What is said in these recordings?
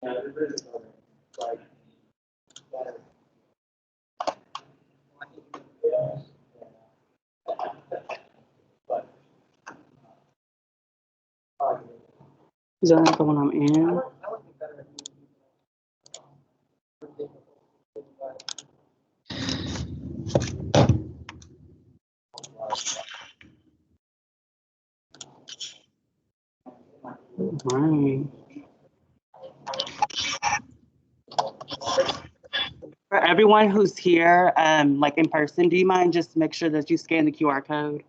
Is that the one I'm in? Right. For everyone who's here, like in person, do you mind just make sure that you scan the QR code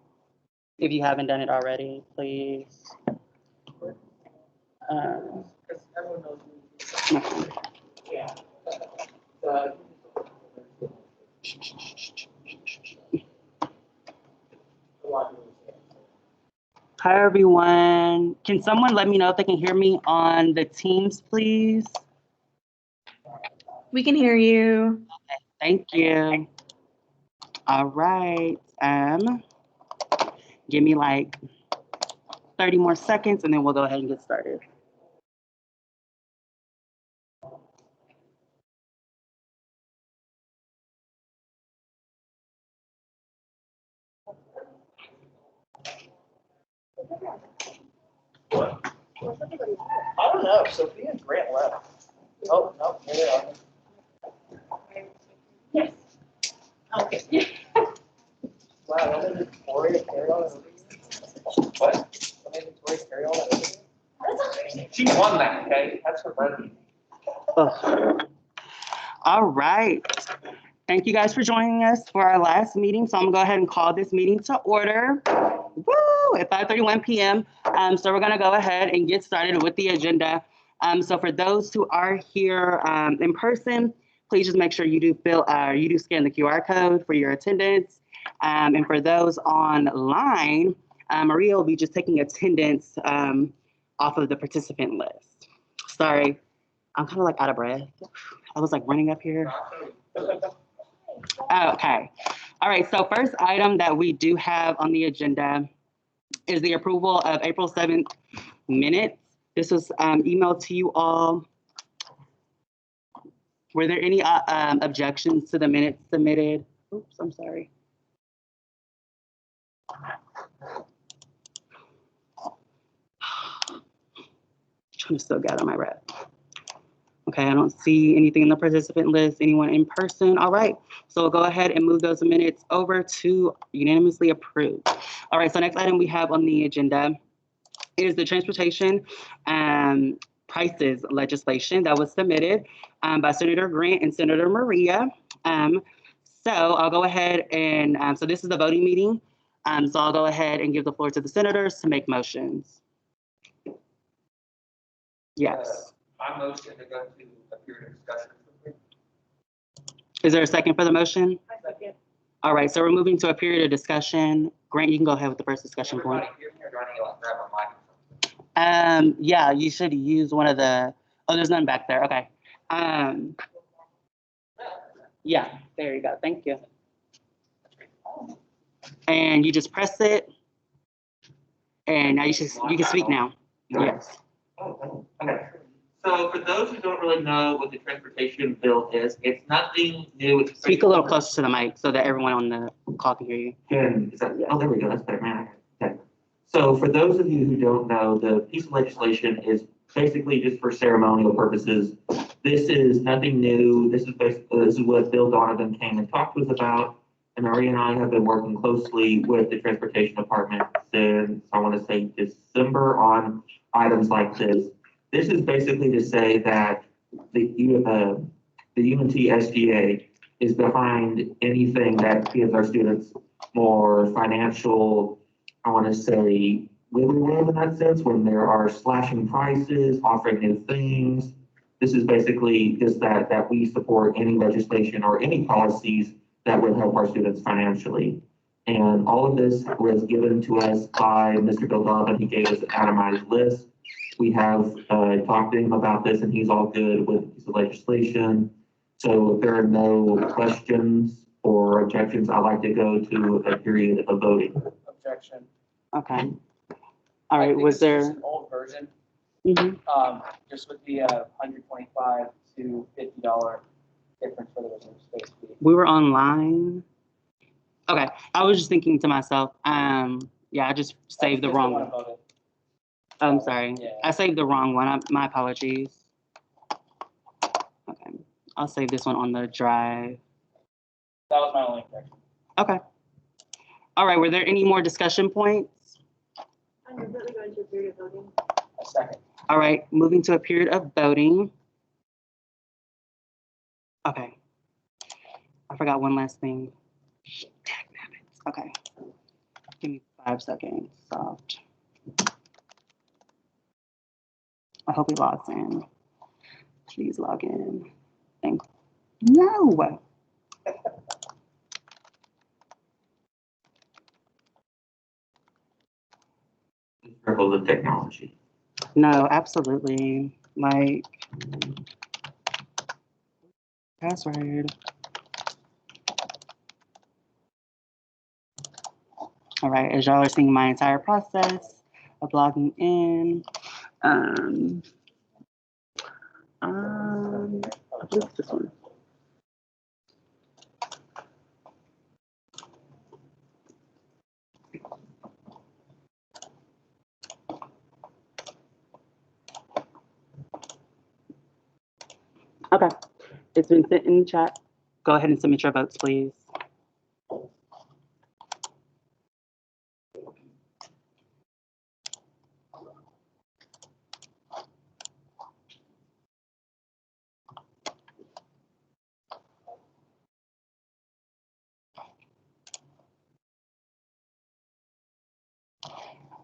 if you haven't done it already, please? Hi, everyone. Can someone let me know if they can hear me on the Teams, please? We can hear you. Okay, thank you. All right. Give me like 30 more seconds and then we'll go ahead and get started. I don't know. Sophia and Grant left. Oh, no, here they are. Yes. Okay. Wow, that made Victoria carry on. What? That made Victoria carry on. She won that, okay? That's her birthday. All right. Thank you guys for joining us for our last meeting. So I'm gonna go ahead and call this meeting to order. Woo! At 5:31 p.m. So we're gonna go ahead and get started with the agenda. So for those who are here in person, please just make sure you do scan the QR code for your attendance. And for those online, Maria will be just taking attendance off of the participant list. Sorry, I'm kind of like out of breath. I was like running up here. Okay. All right. So first item that we do have on the agenda is the approval of April 7th minutes. This was emailed to you all. Were there any objections to the minutes submitted? Oops, I'm sorry. Trying to still get on my breath. Okay, I don't see anything in the participant list, anyone in person. All right, so we'll go ahead and move those minutes over to unanimously approved. All right, so next item we have on the agenda is the transportation prices legislation that was submitted by Senator Grant and Senator Maria. So I'll go ahead and, so this is the voting meeting. So I'll go ahead and give the floor to the senators to make motions. Yes. My motion to go to a period of discussion. Is there a second for the motion? I second. All right, so we're moving to a period of discussion. Grant, you can go ahead with the first discussion point. Yeah, you should use one of the, oh, there's none back there. Okay. Yeah, there you go. Thank you. And you just press it. And now you can speak now. Yes. Okay. So for those who don't really know what the transportation bill is, it's nothing new. Speak a little closer to the mic so that everyone on the call can hear you. Oh, there we go. That's better, man. Okay. So for those of you who don't know, the piece of legislation is basically just for ceremonial purposes. This is nothing new. This is what Bill Donovan came and talked to us about. And Maria and I have been working closely with the transportation department since, I want to say, December on items like this. This is basically to say that the UNT SGA is behind anything that gives our students more financial, I want to say, wiggle room in that sense, when there are slashing prices, offering new things. This is basically just that we support any legislation or any policies that would help our students financially. And all of this was given to us by Mr. Bill Donovan. He gave us an itemized list. We have talked to him about this, and he's all good with the legislation. So if there are no questions or objections, I'd like to go to a period of voting. Objection. Okay. All right, was there? An old version. Just with the $125 to $50 difference for the reserve space fee. We were online. Okay, I was just thinking to myself, yeah, I just saved the That's wrong one one. above it. I'm sorry. Yeah. I saved the wrong one. My apologies. Okay, I'll save this one on the drive. That was my only correction. Okay. All right, were there any more discussion points? I'm completely going to a period of voting. A second. All right, moving to a period of voting. Okay. I forgot one last thing. Okay. Give me 5 seconds. Soft. I hope he logs in. Please log in. Thank No. Circles of technology. No, absolutely. Like, password. All right, as y'all are seeing my entire process of logging in. I believe it's this one. Okay, it's been sent in the chat. Go ahead and submit your votes, please.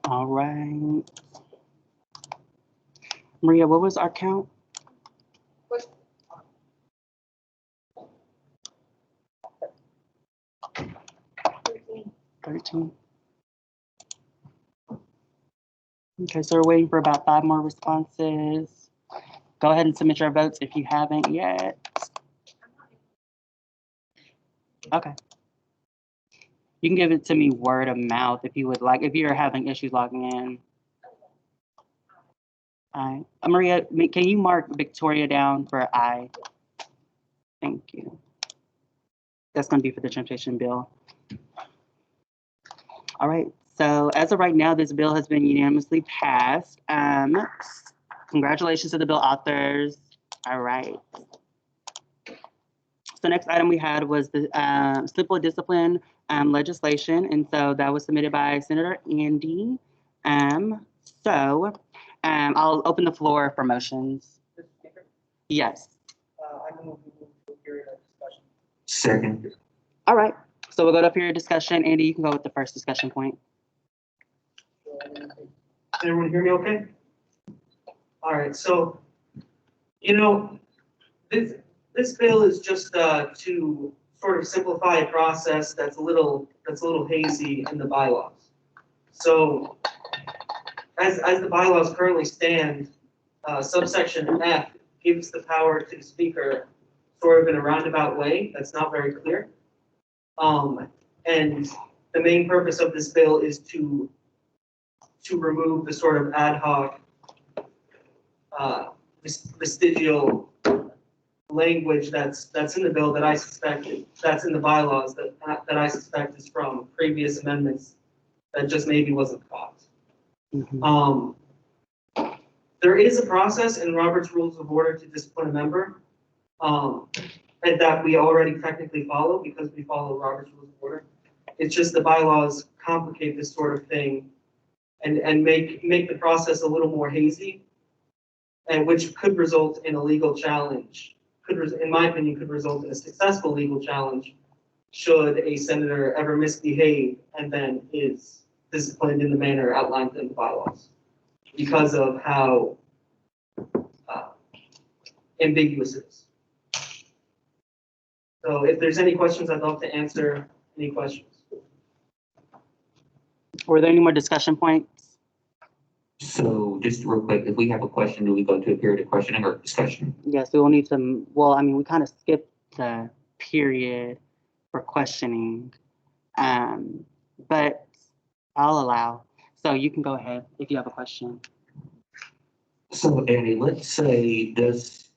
All right. Maria, what was our count? 13. Okay, so we're waiting for about 5 more responses. Go ahead and submit your votes if you haven't yet. Okay. You can give it to me word of mouth if you would like, if you're having issues logging in. All right. Maria, can you mark Victoria down for I? Thank you. That's going to be for the transportation bill. All right. So as of right now, this bill has been unanimously passed. Congratulations to the bill authors. All right. So next item we had was the simple discipline legislation. And so that was submitted by Senator Andy. I'll open the floor for motions. Mr. Speaker, Yes. I move we move to a period of discussion. Second. All right. So we'll go to period discussion. Andy, you can go with the first discussion point. Can everyone hear me okay? All right, so, you know, this bill is just to sort of simplify a process that's a little hazy in the bylaws. So as the bylaws currently stand, subsection F gives the power to the speaker sort of in a roundabout way that's not very clear. And the main purpose of this bill is to remove the sort of ad hoc vestigial language that's in the bill that I suspect that's in the bylaws that I suspect is from previous amendments that just maybe wasn't caught. Mhm. There is a process in Robert's Rules of Order to discipline a member, and that we already technically follow because we follow Robert's Rules of Order. It's just the bylaws complicate this sort of thing and make the process a little more hazy, and which could result in a legal challenge. In my opinion, could result in a successful legal challenge should a senator ever misbehave and then is disciplined in the manner outlined in the bylaws because of how ambiguous it is. So if there's any questions, I'd love to answer any questions. Were there any more discussion points? So just real quick, if we have a question, do we go to a period of questioning or discussion? Yes, we will need to, well, I mean, we kind of skipped the period for questioning, but I'll allow. So you can go ahead if you have a question. So Andy, let's say this,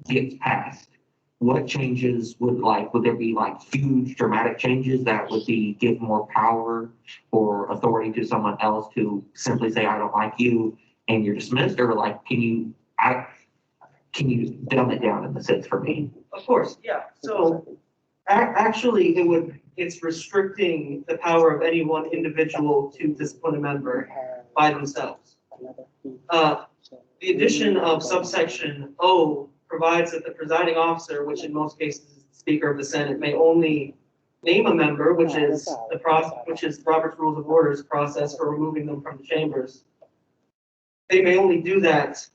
gets passed. What changes would there be like huge dramatic changes that would give more power or authority to someone else to simply say, I don't like you and you're dismissed? Or like, can you dumb it down in the sense for me? Of course, yeah. So actually, it's restricting the power of any one individual to discipline a member by themselves. The addition of subsection O provides that the presiding officer, which in most cases is the Speaker of the Senate, may only name a member, which is Robert's Rules of Orders process for removing them from the chambers. They may only do that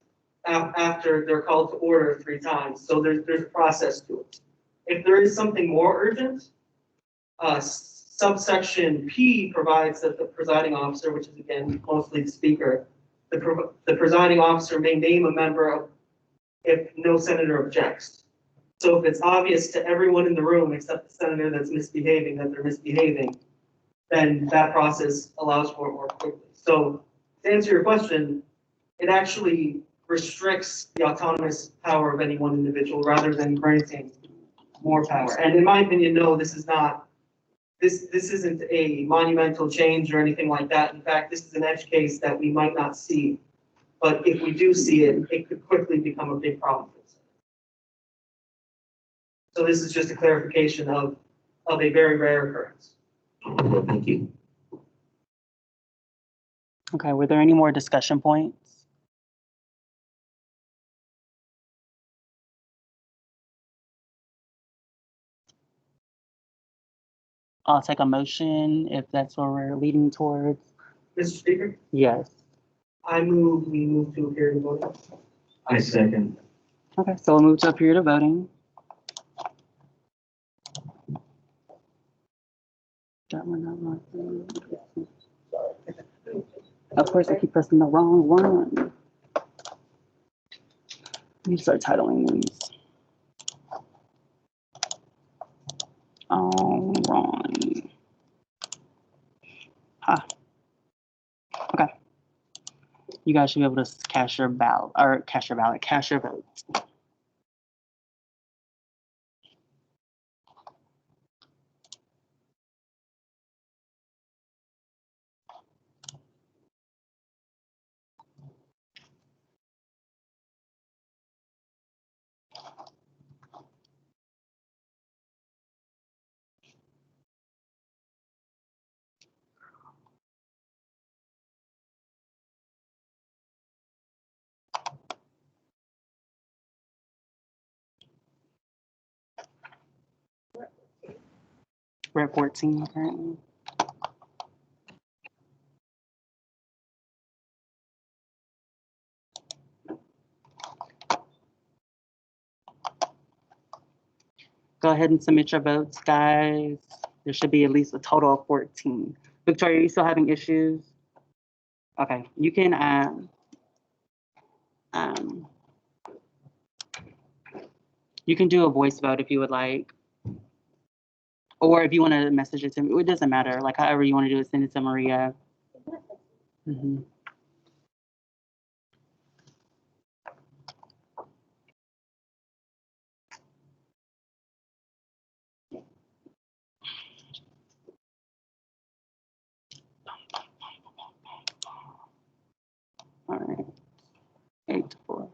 after they're called to order 3 times. So there's a process to it. If there is something more urgent, subsection P provides that the presiding officer, which is again mostly the Speaker, the presiding officer may name a member if no senator objects. So if it's obvious to everyone in the room except the senator that's misbehaving that they're misbehaving, then that process allows for it more quickly. So to answer your question, it actually restricts the autonomous power of any one individual rather than granting more power. And in my opinion, no, this isn't a monumental change or anything like that. In fact, this is an edge case that we might not see. But if we do see it, it could quickly become a big problem for us. So this is just a clarification of a very rare occurrence. Okay, thank you. Okay, were there any more discussion points? I'll take a motion if that's what we're leading towards. Mr. Speaker, Yes. we move to a period of voting. I second. Okay, so we'll move to a period of voting. That one, that one. Of course, I keep pressing the wrong one. Let me start titling these. All right. Okay. You guys should be able to cast your vote. We're at 14 currently. Go ahead and submit your votes, guys. There should be at least a total of 14. Victoria, are you still having issues? Okay, you can you can do a voice vote if you would like. Or if you want to message it to me, it doesn't matter. Like however you want to do it, send it to Maria. Mm-hmm. All right, 8 to 4.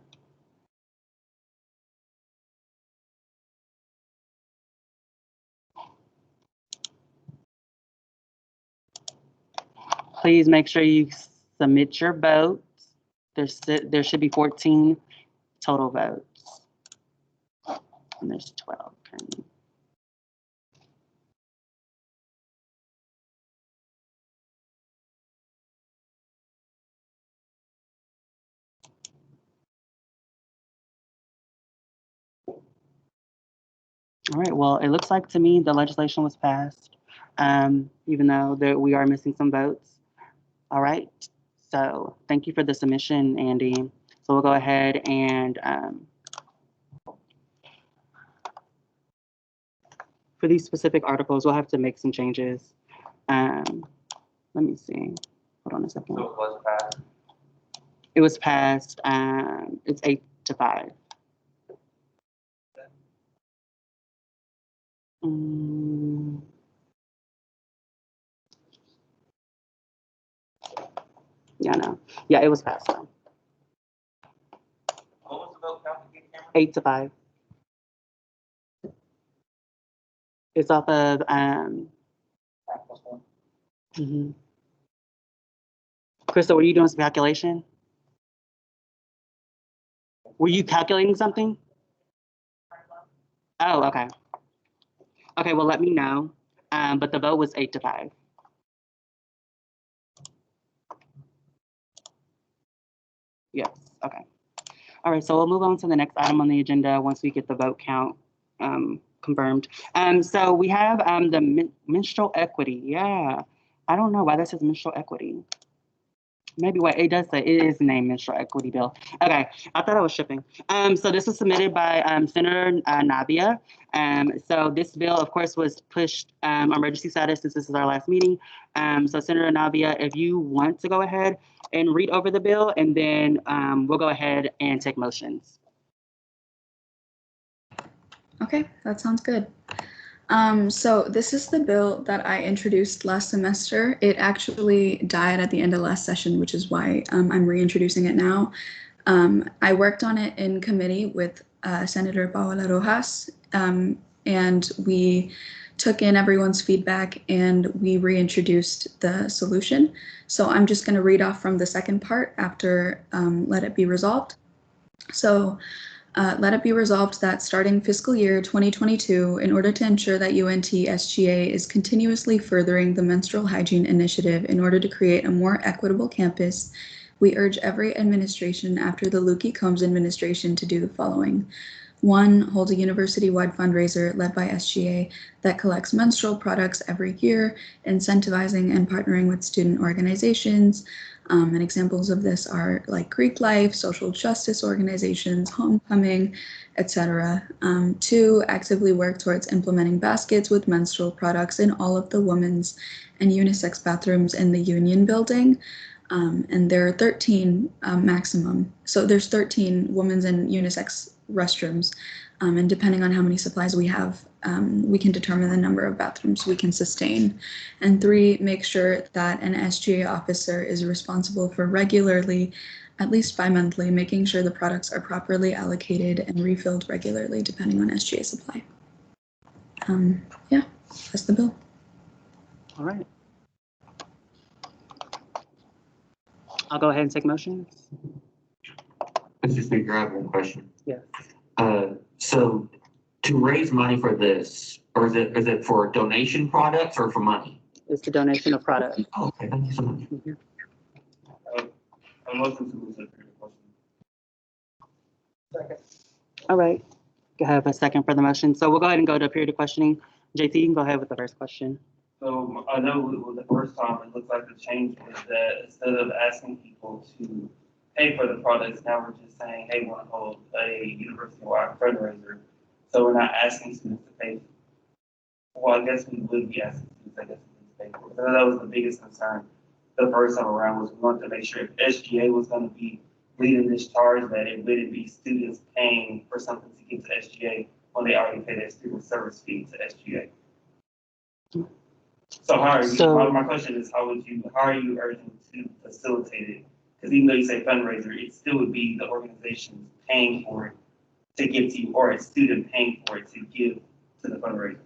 Please make sure you submit your votes. There should be 14 total votes. And there's 12 currently. All right, well, it looks like to me the legislation was passed, even though we are missing some votes. All right, so thank you for the submission, Andy. So we'll go ahead and for these specific articles, we'll have to make some changes. Let me see. Hold on a second. So it was passed. It was passed, it's 8-5. Mm. Yeah, no. Yeah, it was passed though. What was the vote count again, Cameron? 8-5. It's off of, 5+1. mhm. Krista, were you doing some calculation? Were you calculating something? Oh, okay. Okay, well, let me know. But the vote was 8-5. Yes, okay. All right, so we'll move on to the next item on the agenda once we get the vote count confirmed. So we have the menstrual equity. Yeah, I don't know why that says menstrual equity. Maybe what it does say it is named menstrual equity bill. Okay, I thought I was shipping. So this was submitted by Senator Navia. So this bill, of course, was pushed on emergency status since this is our last meeting. So Senator Navia, if you want to go ahead and read over the bill, and then we'll go ahead and take motions. Okay, that sounds good. So this is the bill that I introduced last semester. It actually died at the end of last session, which is why I'm reintroducing it now. I worked on it in committee with Senator Paola Rojas, and we took in everyone's feedback and we reintroduced the solution. So I'm just going to read off from the second part after let it be resolved. So let it be resolved that starting fiscal year 2022, in order to ensure that UNT SGA is continuously furthering the menstrual hygiene initiative in order to create a more equitable campus, we urge every administration after the Lukey Combs administration to do the following. 1, hold a university-wide fundraiser led by SGA that collects menstrual products every year, incentivizing and partnering with student organizations. And examples of this are like Greek Life, social justice organizations, Homecoming, etc. 2, actively work towards implementing baskets with menstrual products in all of the women's and unisex bathrooms in the Union building. And there are 13 maximum. So there's 13 women's and unisex restrooms. And depending on how many supplies we have, we can determine the number of bathrooms we can sustain. And 3, make sure that an SGA officer is responsible for regularly, at least bi-monthly, making sure the products are properly allocated and refilled regularly depending on SGA supply. Yeah, that's the bill. All right. I'll go ahead and take motions. Mr. Speaker, I have one question. Yes. So to raise money for this, or is it for donation products or for money? It's the donation of products. Oh, okay, thank you so much. A motion to move to the previous question. Second. All right. Go ahead have a second for the motion. So we'll go ahead and go to period of questioning. JT, you can go ahead with the first question. So I know it was the first time, it looks like the change was that instead of asking people to pay for the products, now we're just saying, hey, we want to hold a university-wide fundraiser. So we're not asking students to pay. Well, I guess we would be asking students, I guess, to pay for it. So that was the biggest concern the first time around, was we wanted to make sure if SGA was going to be leading this charge, that it wouldn't be students paying for something to get to SGA when they already pay their student service fee to SGA. So how are you, my question is, how are you urging to facilitate it? Because even though you say fundraiser, it still would be the organization paying for it to give to you, or a student paying for it to give to the fundraiser.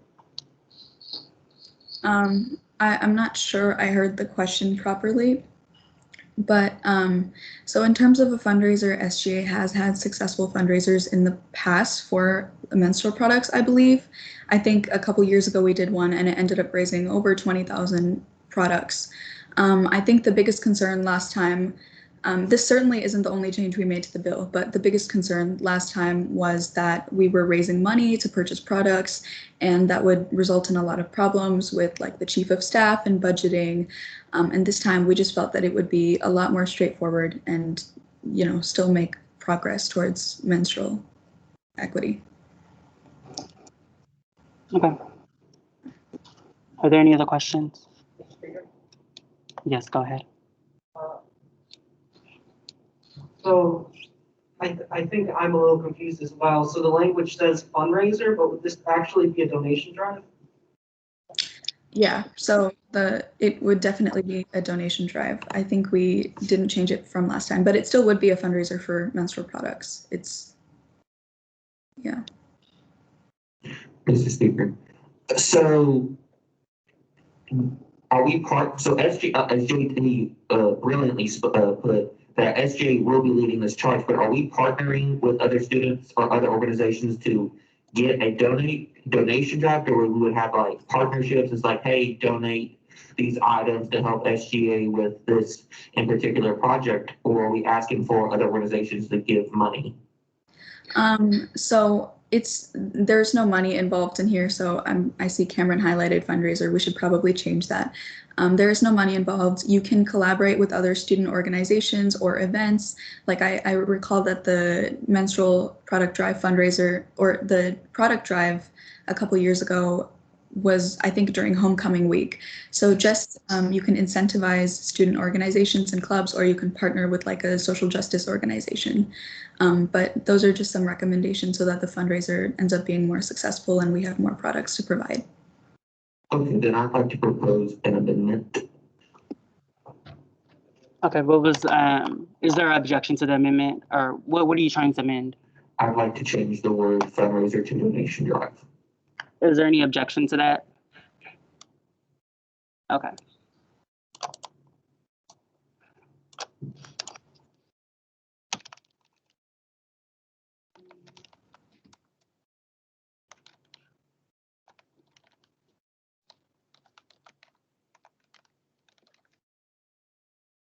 I'm not sure I heard the question properly, but so in terms of a fundraiser, SGA has had successful fundraisers in the past for menstrual products, I believe. I think a couple years ago we did one and it ended up raising over 20,000 products. I think the biggest concern last time, this certainly isn't the only change we made to the bill, but the biggest concern last time was that we were raising money to purchase products, and that would result in a lot of problems with like the chief of staff and budgeting. And this time we just felt that it would be a lot more straightforward and, you know, still make progress towards menstrual equity. Okay. Are there any other questions? Yes, go ahead. So I think I'm a little confused as well. So the language says fundraiser, but would this actually be a donation drive? Yeah, so it would definitely be a donation drive. I think we didn't change it from last time, but it still would be a fundraiser for menstrual products. Yeah. Mr. Speaker. So are we so SJT brilliantly put that SJ will be leading this charge, but are we partnering with other students or other organizations to get a donation drive, or we would have like partnerships? It's like, hey, donate these items to help SGA with this in particular project, or are we asking for other organizations to give money? So there's no money involved in here. So I see Cameron highlighted fundraiser. We should probably change that. There is no money involved. You can collaborate with other student organizations or events. Like I recall that the menstrual product drive fundraiser or the product drive a couple years ago was, I think, during homecoming week. So just you can incentivize student organizations and clubs, or you can partner with like a social justice organization. But those are just some recommendations so that the fundraiser ends up being more successful and we have more products to provide. Okay, then I'd like to propose an amendment. Okay, is there an objection to the amendment, or what are you trying to amend? I'd like to change the word fundraiser to donation drive. Is there any objection to that? Okay.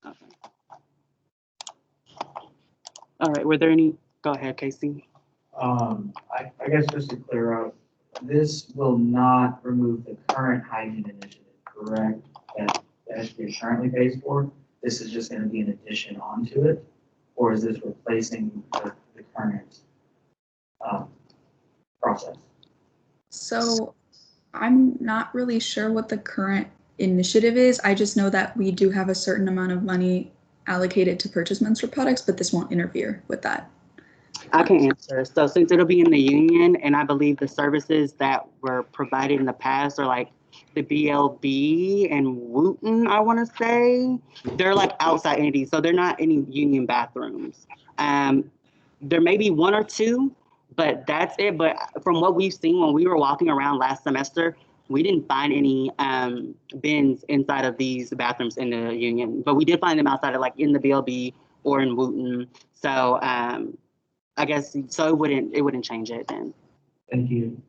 Okay. All right, were there any, go ahead, Casey. I guess just to clear up, this will not remove the current hygiene initiative, correct? That the SBA currently pays for. This is just gonna be an addition onto it, or is this replacing the current, process? So I'm not really sure what the current initiative is. I just know that we do have a certain amount of money allocated to purchase menstrual products, but this won't interfere with that. I can answer. So since it'll be in the union, and I believe the services that were provided in the past are like the BLB and Wooten, I want to say, they're like outside entities, so they're not any union bathrooms. There may be one or two, but that's it. But from what we've seen when we were walking around last semester, we didn't find any bins inside of these bathrooms in the union, but we did find them outside of like in the BLB or in Wooten. So I guess so it wouldn't change it then. Thank you.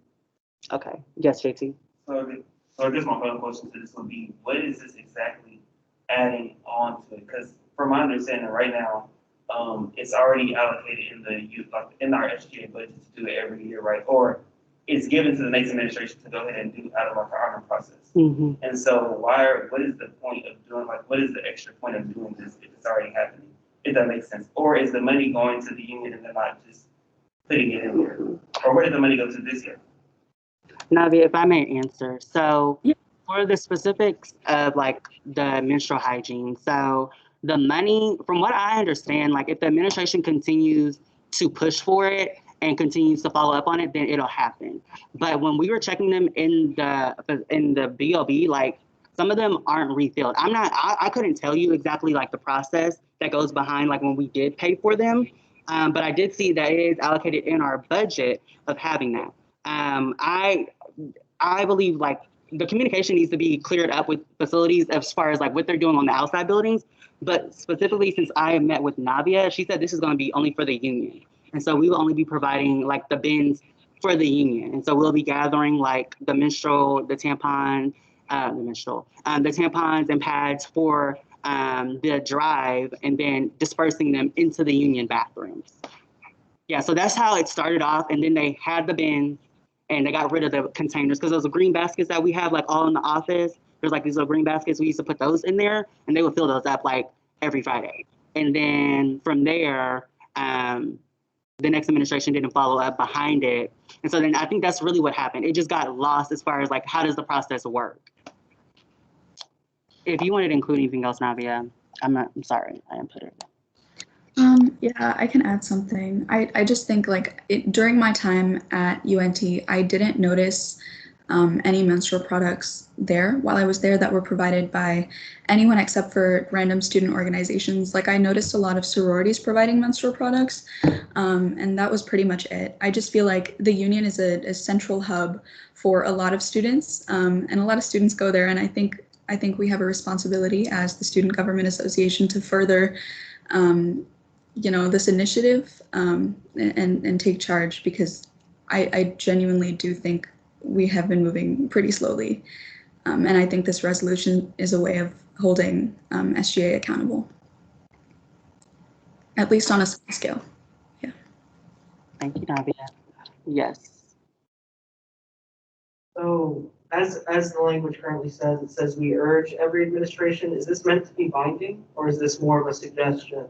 Okay. Yes, JT. So I guess my final question to this would be, what is this exactly adding on to it? Because from my understanding right now, it's already allocated in in our SGA budget to do it every year, right? Or it's given to the next administration to go ahead and do out of our honor process. Mm-hmm. And so what is the point of doing, like, what is the extra point of doing this if it's already happening? If that makes sense. Or is the money going to the union and they're not just putting it in there? Or where did the money go to this year? Navia, if I may answer. So for the specifics of like the menstrual hygiene, so the money, from what I understand, like if the administration continues to push for it and continues to follow up on it, then it'll happen. But when we were checking them in the BLB, like some of them aren't refilled. I couldn't tell you exactly like the process that goes behind like when we did pay for them. But I did see that it is allocated in our budget of having that. I believe like the communication needs to be cleared up with facilities as far as like what they're doing on the outside buildings. But specifically, since I met with Navia, she said this is going to be only for the union. And so we will only be providing like the bins for the union. And so we'll be gathering like the menstrual, the tampons and pads for the drive and then dispersing them into the union bathrooms. Yeah, so that's how it started off. And then they had the bins and they got rid of the containers because those green baskets that we have like all in the office, there's like these little green baskets. We used to put those in there and they would fill those up like every Friday. And then from there, the next administration didn't follow up behind it. And so then I think that's really what happened. It just got lost as far as like, how does the process work? If you wanted to include anything else, Navia, I'm sorry, I didn't put it. Yeah, I can add something. I just think like during my time at UNT, I didn't notice any menstrual products there while I was there that were provided by anyone except for random student organizations. Like I noticed a lot of sororities providing menstrual products, and that was pretty much it. I just feel like the union is a central hub for a lot of students, and a lot of students go there. And I think we have a responsibility as the Student Government Association to further this initiative and take charge, because I genuinely do think we have been moving pretty slowly. And I think this resolution is a way of holding SGA accountable, at least on a small scale. Thank you, Navia. Yes. So as the language currently says, it says we urge every administration. Is this meant to be binding, or is this more of a suggestion?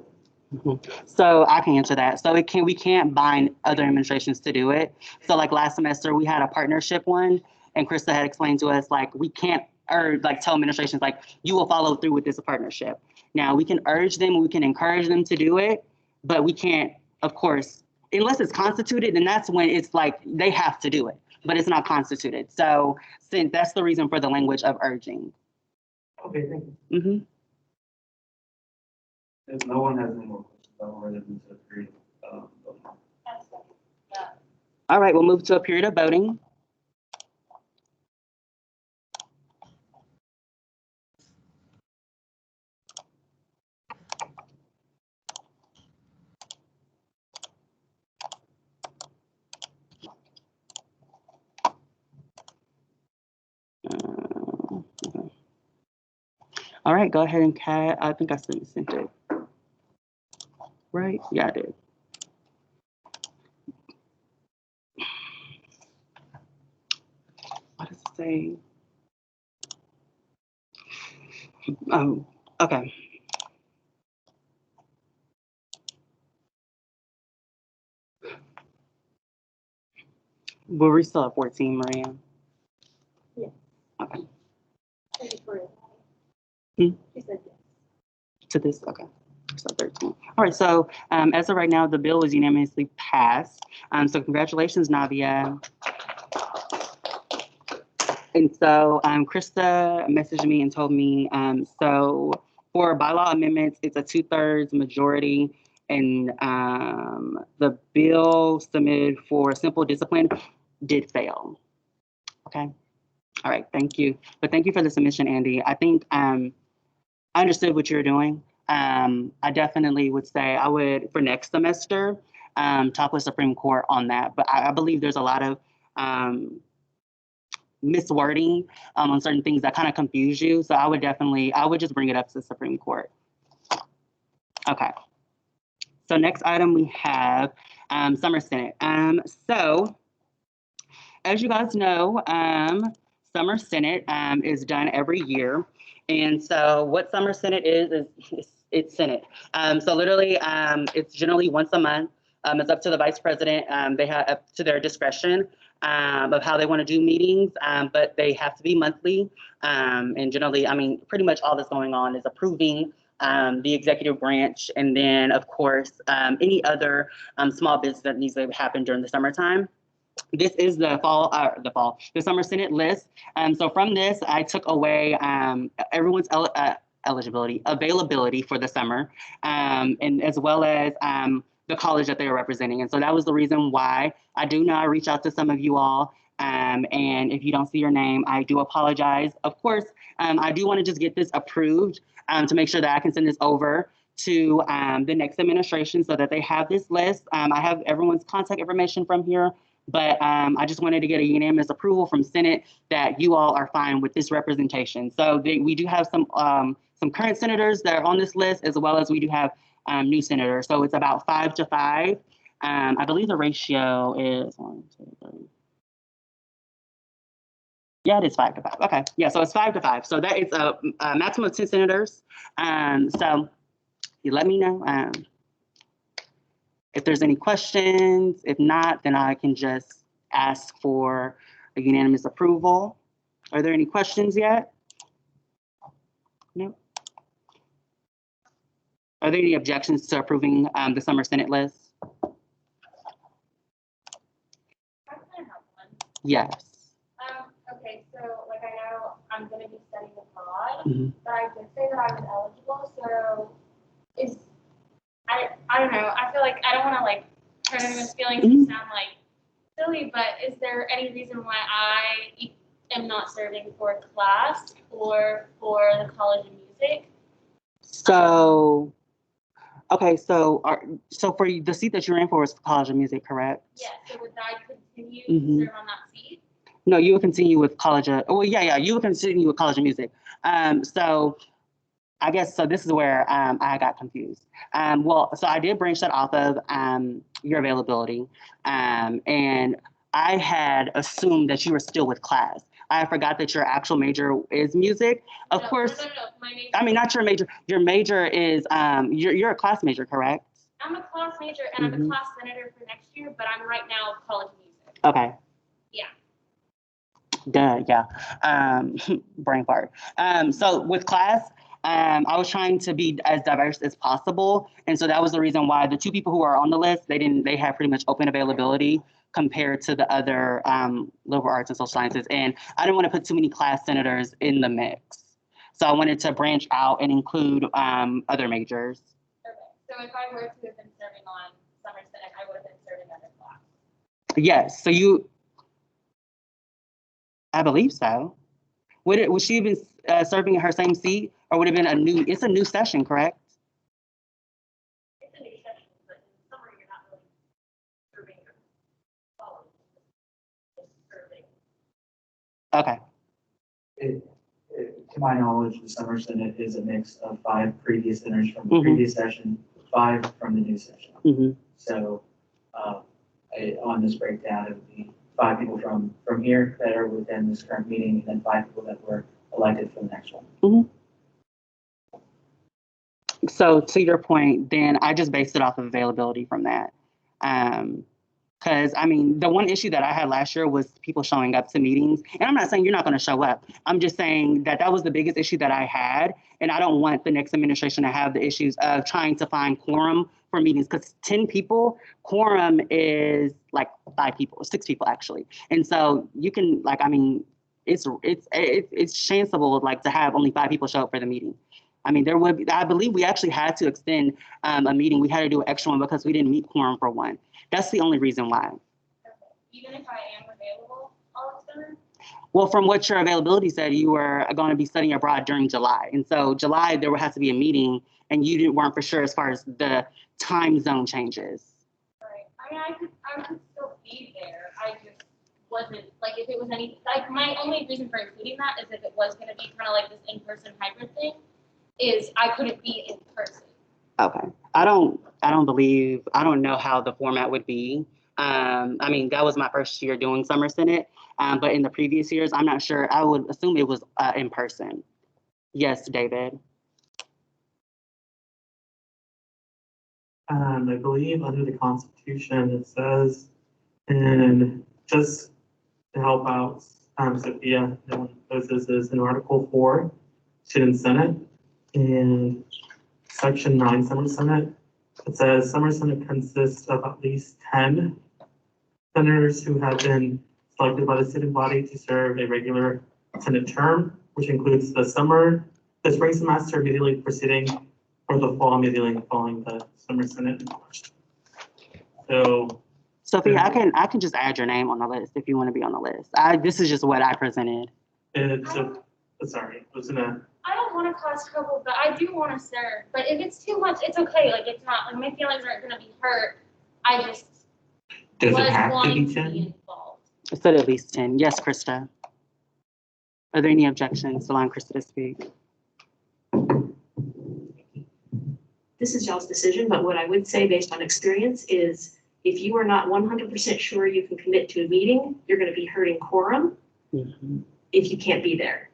So I can answer that. So we can't bind other administrations to do it. So like last semester we had a partnership one, and Krista had explained to us like we can't tell administrations like you will follow through with this partnership. Now we can urge them, we can encourage them to do it, but we can't, of course, unless it's constituted, then that's when it's like they have to do it, but it's not constituted. So since that's the reason for the language of urging. Okay, thank you. Mm-hmm. If no one has any more questions, I'll read it into a period. All right, we'll move to a period of voting. All right, go ahead and I think I sent it. Right? Yeah, I did. What does it say? Oh, okay. Well, we still at 14, Maria. Yeah. Okay. And Victoria. Hmm? She said yes. To this, okay. So 13. All right, so as of right now, the bill is unanimously passed. So congratulations, Navia. And so Krista messaged me and told me, so for bylaw amendments, it's a 2/3 majority, and the bill submitted for simple discipline did fail. Okay. All right, thank you. But thank you for the submission, Andy. I think I understood what you're doing. I definitely would say I would, for next semester, talk with Supreme Court on that. But I believe there's a lot of miswording on certain things that kind of confuse you. So I would just bring it up to the Supreme Court. Okay. So next item we have Summer Senate. So as you guys know, Summer Senate is done every year. And so what Summer Senate is it's Senate. So literally it's generally once a month. It's up to the vice president. They have up to their discretion of how they want to do meetings, but they have to be monthly. And generally, I mean, pretty much all that's going on is approving the executive branch, and then of course, any other small business that needs to happen during the summertime. This is the Summer Senate list. So from this, I took away everyone's availability for the summer, and as well as the college that they are representing. And so that was the reason why I do not reach out to some of you all. And if you don't see your name, I do apologize. Of course, I do want to just get this approved to make sure that I can send this over to the next administration so that they have this list. I have everyone's contact information from here, but I just wanted to get a unanimous approval from Senate that you all are fine with this representation. So we do have some current senators that are on this list, as well as we do have new senators. So it's about 5 to 5. I believe the ratio is 1, 2, 3. Yeah, it is 5 to 5. Okay, yeah, so it's 5 to 5. So that is a maximum of 10 senators. So you let me know if there's any questions. If not, then I can just ask for a unanimous approval. Are there any questions yet? No. Are there any objections to approving the summer Senate list? I kind of have one. Yes. Okay, so like I know I'm gonna be studying abroad, Mhm. but I did say that I was eligible, so I don't know, I feel like I don't wanna like hurt anyone's feelings and sound like silly, but is there any reason why I am not serving for class or for the College of Music? So, okay, so for the seat that you're in for is College of Music, correct? Yeah, so would I continue Mhm. to serve on that seat? No, you will continue with College of, oh, yeah, you will continue with College of Music. So I guess, so this is where I got confused. Well, so I did branch that off of your availability. And I had assumed that you were still with class. I forgot that your actual major is music. Of No, course, No, my major. I mean, not your major. Your major is, you're a class major, correct? I'm a class major and I'm Mhm. a class senator for next year, but I'm right now College of Music. Okay. Yeah. Duh, yeah. Brain fart. So with class, I was trying to be as diverse as possible. And so that was the reason why the two people who are on the list, they had pretty much open availability compared to the other liberal arts and social sciences. And I didn't want to put too many class senators in the mix. So I wanted to branch out and include other majors. Okay. So if I were to have been serving on summer senate, I would have been serving under class. Yes, so I believe so. Would she have been serving in her same seat, or would it have been it's a new session, correct? It's a new session, but in summer you're not really serving your college, just serving. Okay. To my knowledge, the summer Senate is a mix of 5 previous senators from the Mhm. previous session, 5 from the new session. Mm-hmm. So, on this breakdown, it would be 5 people from here that are within this current meeting, and then 5 people that were elected for the next one. So to your point, then I just based it off of availability from that. Because I mean, the one issue that I had last year was people showing up to meetings. And I'm not saying you're not going to show up. I'm just saying that was the biggest issue that I had. And I don't want the next administration to have the issues of trying to find quorum for meetings, because 10 people, quorum is like 5 people, 6 people actually. And so you can, like, I mean, it's chanceable like to have only 5 people show up for the meeting. I mean, there would be, I believe we actually had to extend a meeting. We had to do an extra one because we didn't meet quorum for one. That's the only reason why. Okay. Even if I am available all of summer? Well, from what your availability said, you were going to be studying abroad during July. And so July, there would have to be a meeting, and you weren't for sure as far as the time zone changes. Right. I mean, I could still be there. I just wasn't, like, if it was any, like, my only reason for including that is if it was going to be kind of like this in-person hybrid thing, is I couldn't be in person. Okay. I don't know how the format would be. I mean, that was my first year doing summer Senate, but in the previous years, I'm not sure. I would assume it was in person. Yes, David. I believe under the Constitution, it says, and just to help out Sophia, this is in Article 4, Student Senate, and Section 9, Summer Senate. It says Summer Senate consists of at least 10 senators who have been selected by the student body to serve a regular Senate term, which includes the spring semester immediately preceding, or the fall immediately following the summer Senate in question. So, Sophia, I can just add your name on the list if you want to be on the list. This is just what I presented. Sorry, it was in a. I don't want to cause trouble, but I do want to serve. But if it's too much, it's okay. Like, it's not, like, my feelings aren't going to be hurt. I just Does it was have to wanting be to 10? be involved. It said at least 10. Yes, Krista. Are there any objections to allowing Krista to speak? This is y'all's decision, but what I would say based on experience is if you are not 100% sure you can commit to a meeting, you're going to be hurting quorum if you can't be there.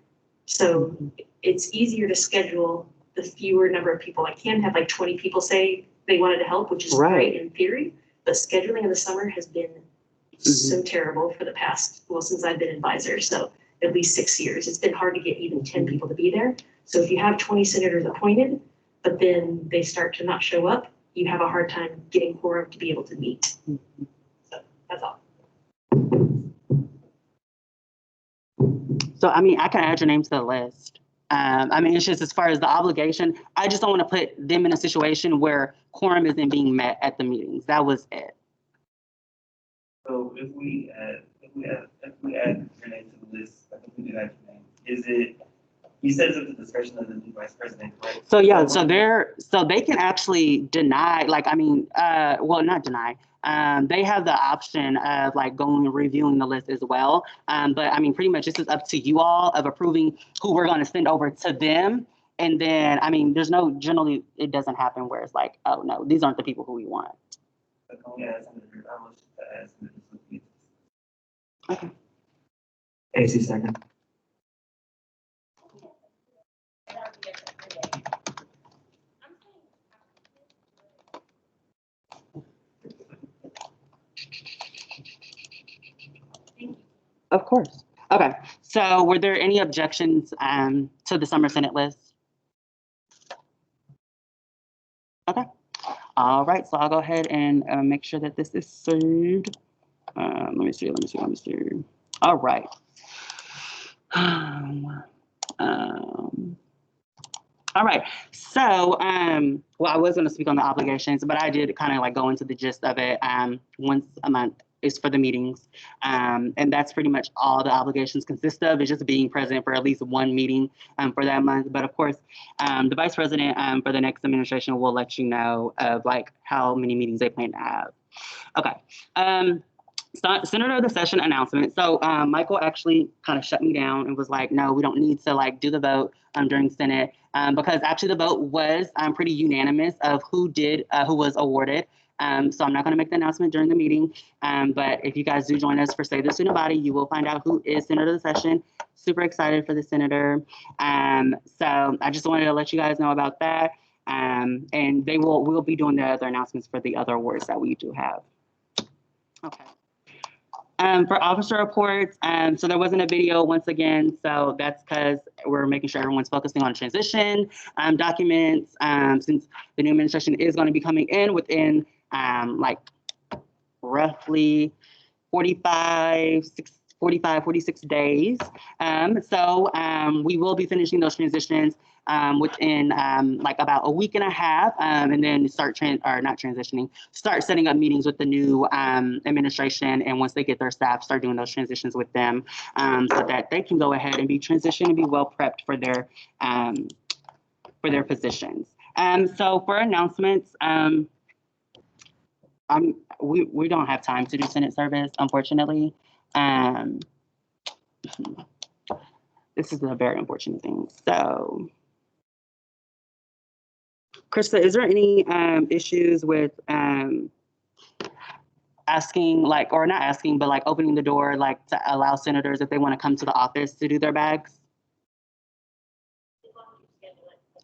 So it's easier to schedule the fewer number of people. I can have like 20 people say they wanted to help, which is great in theory, but scheduling in the summer has been so terrible for the past, well, since I've been advisor, so at least 6 years. It's been hard to get even 10 people to be there. So if you have 20 senators appointed, but then they start to not show up, you have a hard time getting quorum to be able to meet. So that's all. So, I mean, I can add your name to the list. I mean, it's just as far as the obligation, I just don't want to put them in a situation where quorum isn't being met at the meetings. That was it. So if we add your name to the list, I think we did add your name. Is it, you said it's at the discretion of the new vice president, correct? So yeah, so they can actually deny, like, I mean, well, not deny. They have the option of like going and reviewing the list as well. But I mean, pretty much this is up to you all of approving who we're going to send over to them. And then, I mean, generally, it doesn't happen where it's like, oh no, these aren't the people who we want. But can we add some of the, I want to add some of the. Okay. AC second. Of course. Okay. So were there any objections to the summer Senate list? Okay. All right. So I'll go ahead and make sure that this is served. Let me see. All right. All right. So, well, I was going to speak on the obligations, but I did kind of like go into the gist of it. Once a month is for the meetings. And that's pretty much all the obligations consist of, is just being present for at least one meeting for that month. But of course, the vice president for the next administration will let you know of like how many meetings they plan to have. Okay. Senator of the session announcement. So Michael actually kind of shut me down and was like, no, we don't need to like do the vote during Senate because actually the vote was pretty unanimous of who was awarded. So I'm not going to make the announcement during the meeting. But if you guys do join us for Save the Student Body, you will find out who is Senator of the session. Super excited for the senator. So I just wanted to let you guys know about that. And we'll be doing the other announcements for the other awards that we do have. Okay. For officer reports, so there wasn't a video once again, so that's because we're making sure everyone's focusing on transition documents, since the new administration is going to be coming in within like roughly 46 days. So we will be finishing those transitions within like about a week and a half, and then start start setting up meetings with the new administration. And once they get their staff, start doing those transitions with them so that they can go ahead and be transitioned and be well prepped for their positions. So for announcements, we don't have time to do Senate service, unfortunately. This is a very unfortunate thing. So, Krista, is there any issues with asking, like, or not asking, but like opening the door, like to allow senators if they want to come to the office to do their bags?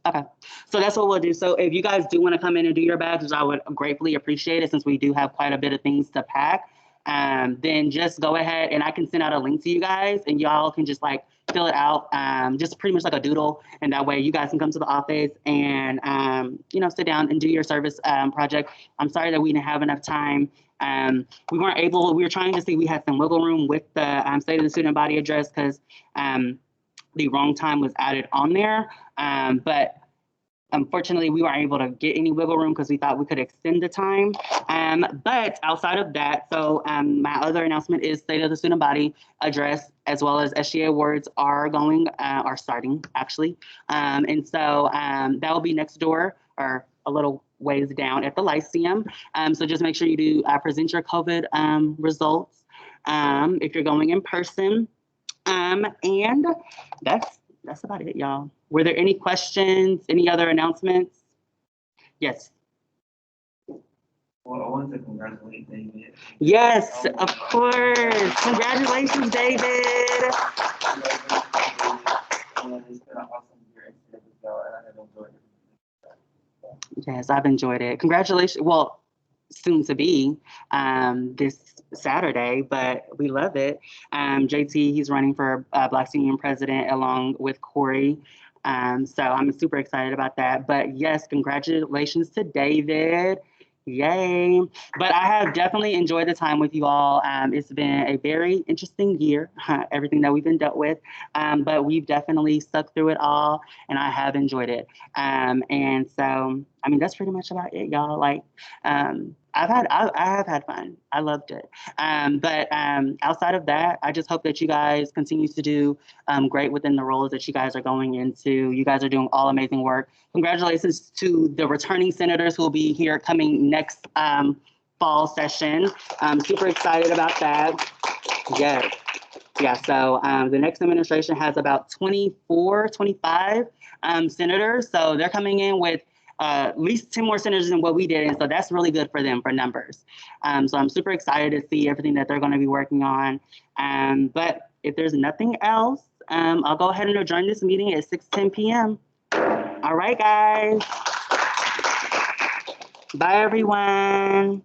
Okay, so that's what we'll do. So if you guys do want to come in and do your bags, which I would gratefully appreciate it since we do have quite a bit of things to pack, then just go ahead and I can send out a link to you guys and y'all can just like fill it out, just pretty much like a doodle. And that way you guys can come to the office and, sit down and do your service project. I'm sorry that we didn't have enough time. We were trying to see, we had some wiggle room with the State of the Student Body address because the wrong time was added on there. But unfortunately, we weren't able to get any wiggle room because we thought we could extend the time. But outside of that, so my other announcement is State of the Student Body address, as well as SGA awards are starting actually. And so that will be next door or a little ways down at the Lyceum. So just make sure you do present your COVID results if you're going in person. And that's about it, y'all. Were there any questions? Any other announcements? Yes. Well, I wanted to congratulate David. Yes, of course. Congratulations, David. And it's been an awesome year with y'all, and I have enjoyed it. Yes, I've enjoyed it. Congratulations. Well, soon to be this Saturday, but we love it. JT, he's running for Black Senior President along with Corey. So I'm super excited about that. But yes, congratulations to David. Yay. But I have definitely enjoyed the time with you all. It's been a very interesting year, everything that we've been dealt with. But we've definitely stuck through it all, and I have enjoyed it. And so, I mean, that's pretty much about it, y'all. Like, I have had fun. I loved it. But outside of that, I just hope that you guys continue to do great within the roles that you guys are going into. You guys are doing all amazing work. Congratulations to the returning senators who will be here coming next fall session. I'm super excited about that. Yes. Yeah, so the next administration has about 24, 25 senators. So they're coming in with at least 10 more senators than what we did. And so that's really good for them for numbers. So I'm super excited to see everything that they're going to be working on. But if there's nothing else, I'll go ahead and adjourn this meeting at 6:10 p.m. All right, guys. Bye, everyone.